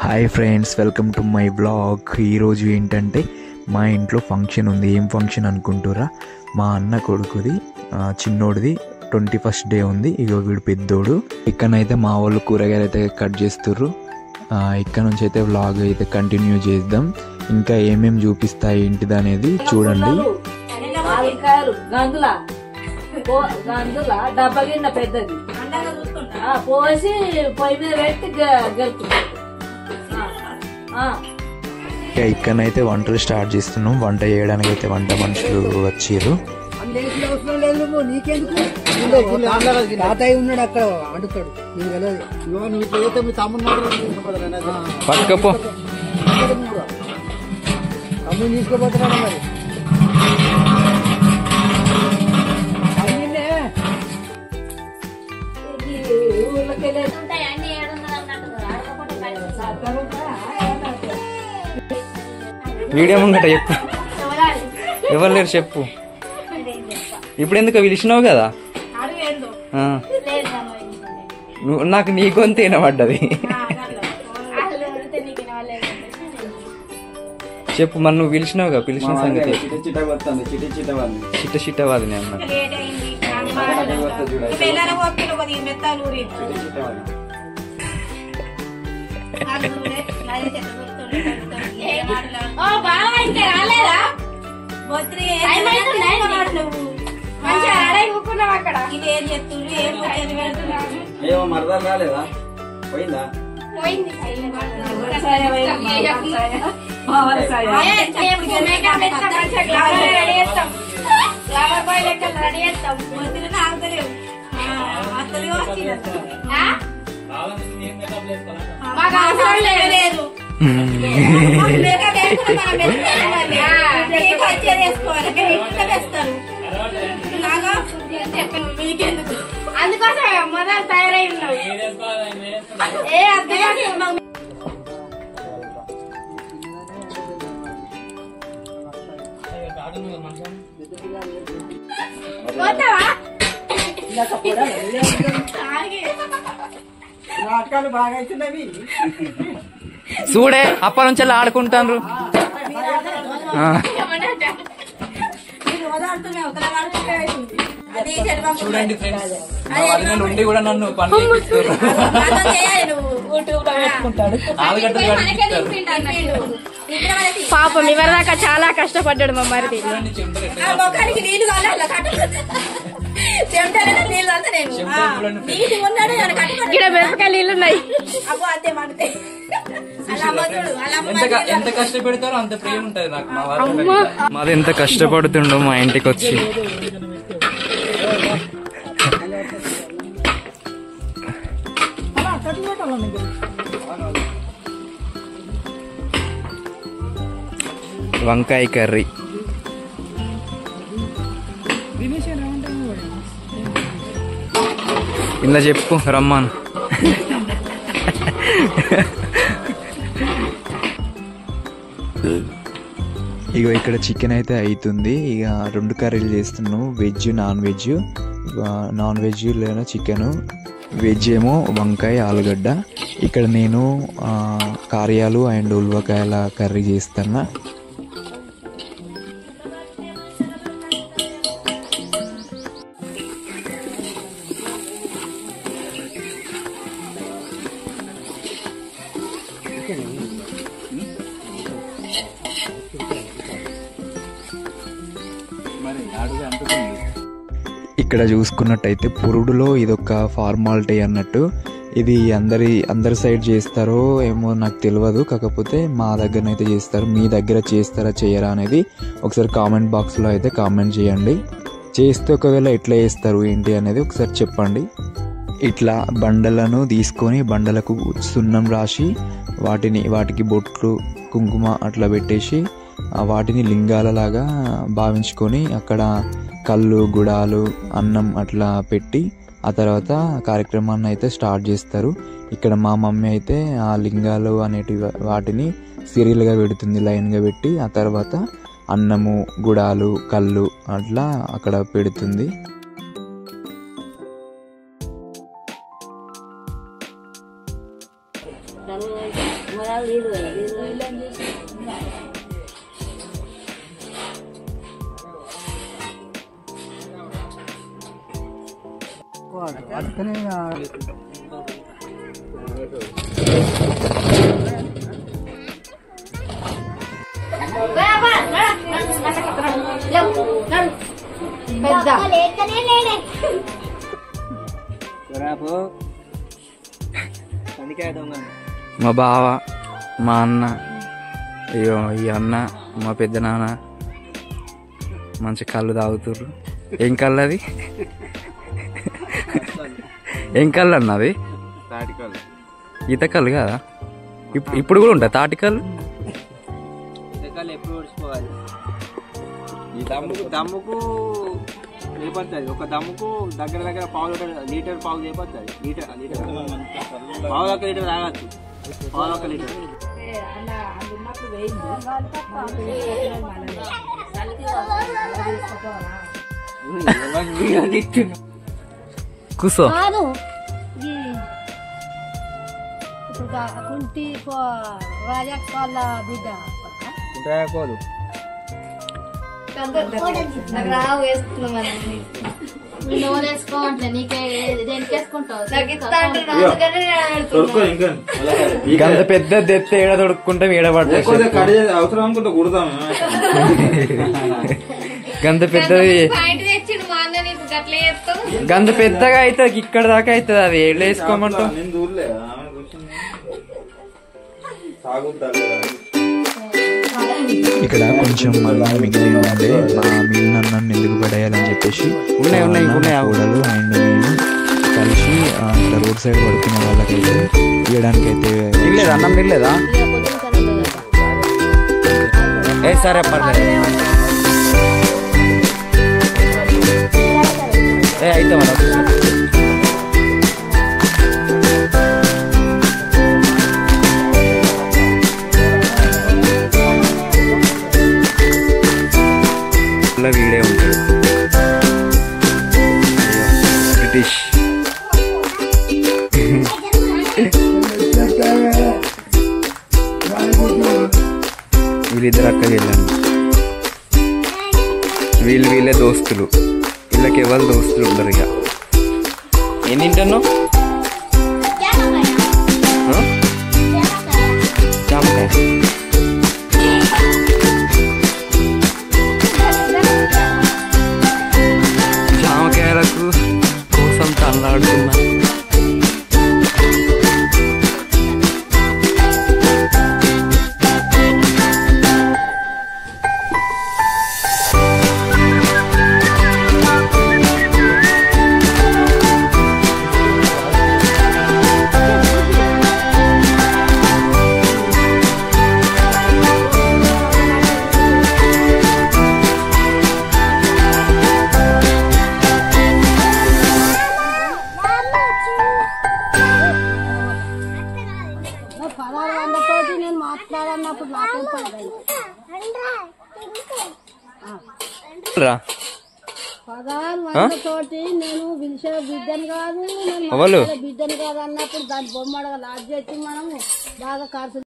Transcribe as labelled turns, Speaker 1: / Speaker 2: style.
Speaker 1: Hi friends, welcome to my blog. ఈరోజు ఏంటంటే మా ఇంట్లో ఫంక్షన్ ఉంది. ఏం ఫంక్షన్ అనుకుంటురా? మా అన్న కొడుకుది, చిన్నోడిది 21st డే ఉంది. ఇగో వీడు పెద్దోడు. ఇక్కడనైతే మా వాళ్ళు కూరగాయలు అయితే కట్ చేస్తుర్రు. ఇక్కడ నుంచి అయితే వ్లాగ్ అయితే కంటిన్యూ చేద్దాం. ఇంకా ఏమేమి చూపిస్తాయి ఏంటిది అనేది చూడండి.
Speaker 2: పెద్దది పోసి పొయ్యి మీద పెట్టి గెలుపుతారు.
Speaker 1: ఇక్కడనైతే వంటలు స్టార్ట్ చేస్తున్నాం. వంట చేయడానికి అయితే వంట మనుషులు వచ్చారు.
Speaker 3: తాతయ్య ఉన్నాడు అక్కడ వండుతాడు.
Speaker 1: పట్టుకపో
Speaker 3: తమ్ముడు తీసుకుపోతున్నాడు మరి.
Speaker 4: వీడియో ముంగట చెప్పు. ఎవరు లేరు చెప్పు. ఇప్పుడు ఎందుకు పిలిచినావు కదా? నాకు నీ గొంతు వినబడ్డది. చెప్పు మరి, నువ్వు పిలిచినావుగా, పిలిచిన సంగతి. చిట్ట చిట్టవాదిని అన్న.
Speaker 5: ఏమో మరదాలు రాలేదా? పోయిందా?
Speaker 2: అందుకోసం మొదలు తయారై ఉన్నావు.
Speaker 4: చూడే అప్పటి నుంచి ఆడుకుంటాను. చూడండి ఫ్రెండ్స్, నుండి కూడా నన్ను
Speaker 2: పాపం ఇవరిదాకా చాలా కష్టపడ్డాడు మా మరిది. ఇక్కడ మిరపకాయ నీళ్ళు ఉన్నాయి.
Speaker 4: ఎంత కష్టపెడతారో అంత ప్రేమ ఉంటది నాకు. మాది ఎంత కష్టపడుతుండో మా ఇంటికి వచ్చి. వంకాయ కర్రీ. ఇలా చెప్పు రమ్మాను.
Speaker 1: ఇక ఇక్కడ చికెన్ అయితే అవుతుంది. ఇక 2 కర్రీలు చేస్తున్నాను, veg non veg. Non veg లేదా చికెను, వెజ్ ఏమో వంకాయ ఆలుగడ్డ. ఇక్కడ నేను కారియాలు అండ్ ఉల్వకాయల కర్రీ చేస్తున్నా. ఇక్కడ చూసుకున్నట్టయితే పురుడులో ఇదొక ఫార్మాలిటీ అన్నట్టు. ఇది అందరి సైడ్ చేస్తారో ఏమో నాకు తెలియదు. కాకపోతే మా దగ్గరనైతే చేస్తారు. మీ దగ్గర చేస్తారా చేయరా అనేది ఒకసారి కామెంట్ బాక్స్లో అయితే కామెంట్ చేయండి. చేస్తే ఒకవేళ ఎట్లా చేస్తారు ఏంటి అనేది ఒకసారి చెప్పండి. ఇట్లా బండలను తీసుకొని బండలకు సున్నం రాసి వాటికి బొట్లు కుంకుమ అట్లా పెట్టేసి వాటిని లింగాలలాగా భావించుకొని అక్కడ కళ్ళు గుడాలు అన్నం అట్లా పెట్టి ఆ తర్వాత కార్యక్రమాన్ని అయితే స్టార్ట్ చేస్తారు. ఇక్కడ మా మమ్మీ అయితే ఆ లింగాలు వాటిని సీరియల్గా పెడుతుంది, లైన్గా పెట్టి ఆ తర్వాత అన్నము గుడాలు కళ్ళు అట్లా అక్కడ పెడుతుంది.
Speaker 3: అందుకనే
Speaker 1: మా బావ మా అన్న అయ్యో ఈ అన్న మా పెద్ద నాన్న మంచి కళ్ళు తాగుతుర్రు. ఏం కళ్ళు అది? ఏం కళ్ళు అన్నది? ఈత కళ్ళు కదా? ఇప్పుడు కూడా ఉంటాయి తాటికల్లు?
Speaker 5: ఎప్పుడు ఓడిచిపోవాలి ఈ దమ్ముకు లేపడుతుంది. ఒక దమ్ముకు దగ్గర లీటర్ పావు లేపడుతుంది. లీటర్ పావు ఒక లీటర్ తాగచ్చు. పావు ఒక లీటర్
Speaker 1: కూసో.
Speaker 2: కుంటి వాళ్ళ బిడ్డ
Speaker 5: కోదు
Speaker 2: రావు వేసుకున్నాం. నూనె వేసుకోవట్లే నీకే దేనికి వేసుకుంటావు?
Speaker 1: గంత పెద్ద తెత్తే ఏడ దొడుక్కుంటాం, ఏడ పడుతుంది.
Speaker 5: అవసరం అనుకుంటా కుడతాం.
Speaker 1: గంత పెద్దది గంత పెద్దగా అవుతుంది, ఇక్కడ దాకా అవుతుంది. అది ఏళ్ళు వేసుకోమంటాం. ఇక్కడ కొంచెం మళ్ళీ మిగిలి ఉండే మా మిగిలిన అన్నం ఎందుకు పడేయాలని చెప్పేసి కూడలు అండ్ నేను కలిసి ఇట్లా రోడ్ సైడ్ పడుకునే వాళ్ళకైతే ఇవ్వడానికి అయితే అన్నం తినలేదా? సరే పర్లేదు అయితే మన వీడే ఉంటాడు బ్రిటిష్. వీళ్ళిద్దరు అక్కడికి వెళ్ళాను. వీళ్ళే దోస్తులు. వీళ్ళకి ఎవరు దోస్తులు ఉండరు. ఇక ఏం తింటున్నావు? జామకాయ. జామకాయలకు కోసం తల్లాడుతున్నా.
Speaker 2: నేను మాట్లాడన్నప్పుడు నాకేం పడదు. 16 తోటి నేను పిలిచే బిడ్డను కాదు, బిడ్డను కాదు అన్నప్పుడు దాని బొమ్మ లాజ్ చేసి మనము బాగా ఖర్చు